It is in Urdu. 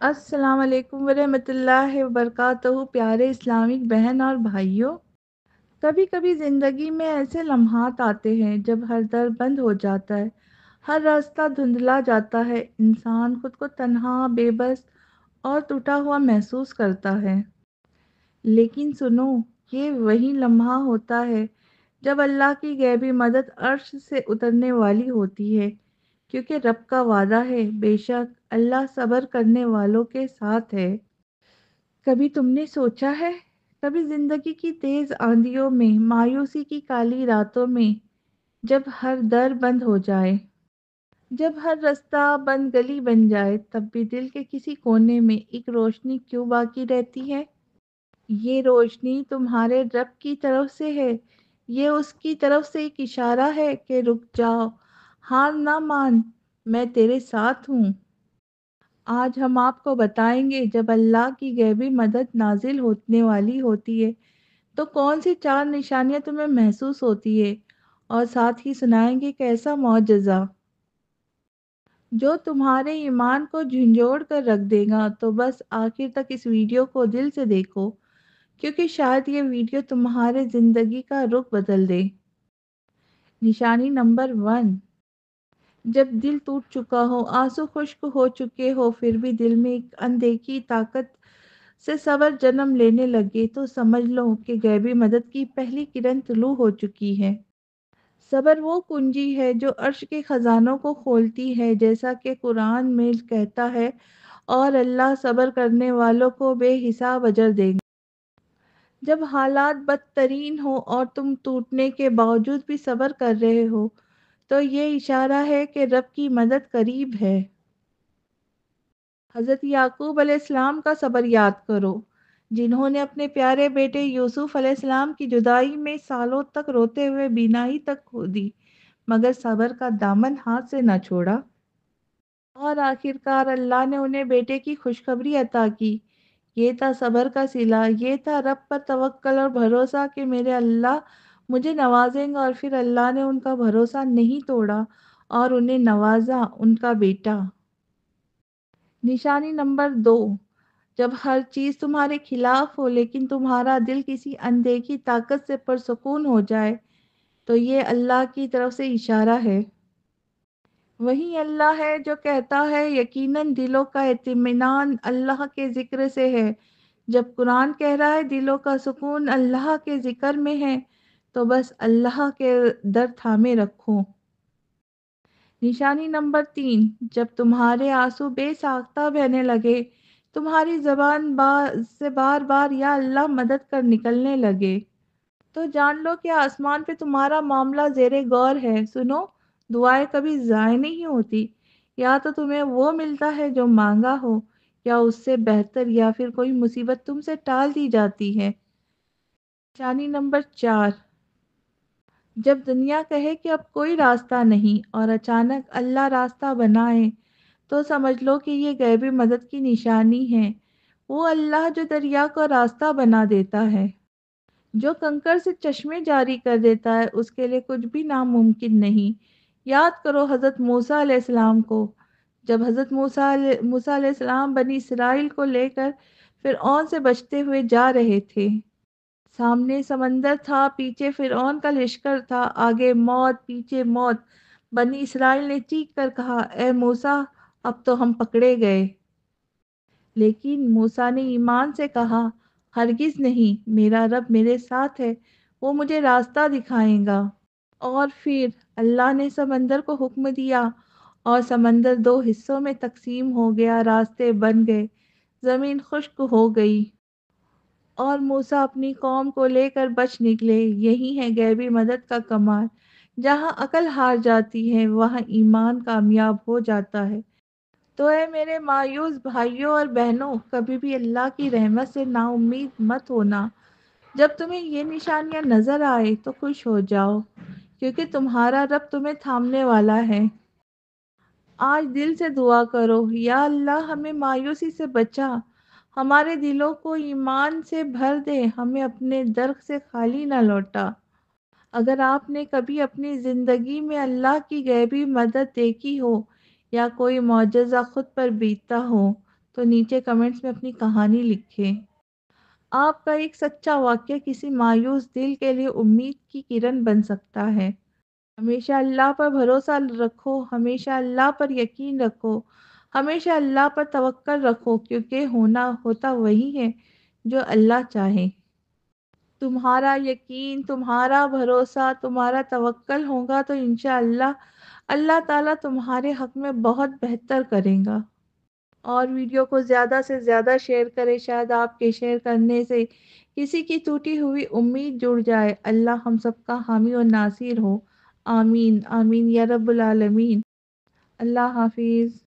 السلام علیکم ورحمۃ اللہ وبرکاتہ۔ پیارے اسلامک بہن اور بھائیوں، کبھی کبھی زندگی میں ایسے لمحات آتے ہیں جب ہر در بند ہو جاتا ہے، ہر راستہ دھندلا جاتا ہے، انسان خود کو تنہا، بے بس اور ٹوٹا ہوا محسوس کرتا ہے۔ لیکن سنو، یہ وہی لمحہ ہوتا ہے جب اللہ کی غیبی مدد عرش سے اترنے والی ہوتی ہے، کیونکہ رب کا وعدہ ہے، بے شک اللہ صبر کرنے والوں کے ساتھ ہے۔ کبھی تم نے سوچا ہے، کبھی زندگی کی تیز آندھیوں میں، مایوسی کی کالی راتوں میں، جب ہر در بند ہو جائے، جب ہر راستہ بند گلی بن جائے، تب بھی دل کے کسی کونے میں ایک روشنی کیوں باقی رہتی ہے؟ یہ روشنی تمہارے رب کی طرف سے ہے، یہ اس کی طرف سے ایک اشارہ ہے کہ رک جاؤ، ہار نہ مان، میں تیرے ساتھ ہوں۔ آج ہم آپ کو بتائیں گے، جب اللہ کی غیبی مدد نازل ہونے والی ہوتی ہے تو کون سی چار نشانیاں تمہیں محسوس ہوتی ہے، اور ساتھ ہی سنائیں گے کیسا معجزہ جو تمہارے ایمان کو جھنجھوڑ کر رکھ دے گا۔ تو بس آخر تک اس ویڈیو کو دل سے دیکھو، کیونکہ شاید یہ ویڈیو تمہارے زندگی کا رخ بدل دے۔ نشانی نمبر 1، جب دل ٹوٹ چکا ہو، آنسو خشک ہو چکے ہو، پھر بھی دل میں ایک اندیکھی طاقت سے صبر جنم لینے لگے، تو سمجھ لو کہ غیبی مدد کی پہلی کرن طلوع ہو چکی ہے۔ صبر وہ کنجی ہے جو عرش کے خزانوں کو کھولتی ہے، جیسا کہ قرآن میں کہتا ہے، اور اللہ صبر کرنے والوں کو بے حساب اجر دے گا۔ جب حالات بدترین ہو اور تم ٹوٹنے کے باوجود بھی صبر کر رہے ہو، تو یہ اشارہ ہے کہ رب کی مدد قریب ہے۔ حضرت یعقوب علیہ السلام کا صبر یاد کرو، جنہوں نے اپنے پیارے بیٹے یوسف علیہ السلام کی جدائی میں سالوں تک روتے ہوئے بینائی تک کھو دی، مگر صبر کا دامن ہاتھ سے نہ چھوڑا، اور آخرکار اللہ نے انہیں بیٹے کی خوشخبری عطا کی۔ یہ تھا صبر کا صلہ، یہ تھا رب پر توکل اور بھروسہ کہ میرے اللہ مجھے نوازیں گا، اور پھر اللہ نے ان کا بھروسہ نہیں توڑا اور انہیں نوازا، ان کا بیٹا۔ نشانی نمبر 2، جب ہر چیز تمہارے خلاف ہو لیکن تمہارا دل کسی اندیکھی طاقت سے پرسکون ہو جائے، تو یہ اللہ کی طرف سے اشارہ ہے۔ وہی اللہ ہے جو کہتا ہے، یقیناً دلوں کا اطمینان اللہ کے ذکر سے ہے۔ جب قرآن کہہ رہا ہے دلوں کا سکون اللہ کے ذکر میں ہے، تو بس اللہ کے در تھامے رکھو۔ نشانی نمبر 3، جب تمہارے آنسو بے ساختہ بہنے لگے، تمہاری زبان سے بار بار یا اللہ مدد کر نکلنے لگے، تو جان لو کہ آسمان پہ تمہارا معاملہ زیر غور ہے۔ سنو، دعائیں کبھی ضائع نہیں ہوتی، یا تو تمہیں وہ ملتا ہے جو مانگا ہو، یا اس سے بہتر، یا پھر کوئی مصیبت تم سے ٹال دی جاتی ہے۔ نشانی نمبر 4، جب دنیا کہے کہ اب کوئی راستہ نہیں اور اچانک اللہ راستہ بنائے، تو سمجھ لو کہ یہ غیبی مدد کی نشانی ہے۔ وہ اللہ جو دریا کو راستہ بنا دیتا ہے، جو کنکر سے چشمے جاری کر دیتا ہے، اس کے لیے کچھ بھی ناممکن نہیں۔ یاد کرو حضرت موسیٰ علیہ السلام کو، جب حضرت موسیٰ علیہ السلام بنی اسرائیل کو لے کر فرعون سے بچتے ہوئے جا رہے تھے۔ سامنے سمندر تھا، پیچھے فرعون کا لشکر تھا، آگے موت، پیچھے موت۔ بنی اسرائیل نے چیخ کر کہا، اے موسیٰ، اب تو ہم پکڑے گئے۔ لیکن موسیٰ نے ایمان سے کہا، ہرگز نہیں، میرا رب میرے ساتھ ہے، وہ مجھے راستہ دکھائے گا۔ اور پھر اللہ نے سمندر کو حکم دیا، اور سمندر دو حصوں میں تقسیم ہو گیا، راستے بن گئے، زمین خشک ہو گئی، اور موسیٰ اپنی قوم کو لے کر بچ نکلے۔ یہی ہے غیبی مدد کا کمال، جہاں عقل ہار جاتی ہے وہاں ایمان کامیاب ہو جاتا ہے۔ تو اے میرے مایوس بھائیوں اور بہنوں، کبھی بھی اللہ کی رحمت سے نا امید مت ہونا۔ جب تمہیں یہ نشانیاں نظر آئے تو خوش ہو جاؤ، کیونکہ تمہارا رب تمہیں تھامنے والا ہے۔ آج دل سے دعا کرو، یا اللہ ہمیں مایوسی سے بچا، ہمارے دلوں کو ایمان سے بھر دے، ہمیں اپنے در سے خالی نہ لوٹا۔ اگر آپ نے کبھی اپنی زندگی میں اللہ کی غیبی مدد دیکھی ہو، یا کوئی معجزہ خود پر بیتا ہو، تو نیچے کمنٹس میں اپنی کہانی لکھیں۔ آپ کا ایک سچا واقعہ کسی مایوس دل کے لیے امید کی کرن بن سکتا ہے۔ ہمیشہ اللہ پر بھروسہ رکھو، ہمیشہ اللہ پر یقین رکھو، ہمیشہ اللہ پر توکل رکھو، کیونکہ ہوتا وہی ہے جو اللہ چاہے۔ تمہارا یقین، تمہارا بھروسہ، تمہارا توکل ہوگا تو انشاءاللہ اللہ تعالیٰ تمہارے حق میں بہت بہتر کرے گا۔ اور ویڈیو کو زیادہ سے زیادہ شیئر کریں، شاید آپ کے شیئر کرنے سے کسی کی ٹوٹی ہوئی امید جڑ جائے۔ اللہ ہم سب کا حامی و ناصر ہو۔ آمین آمین یا رب العالمین۔ اللہ حافظ۔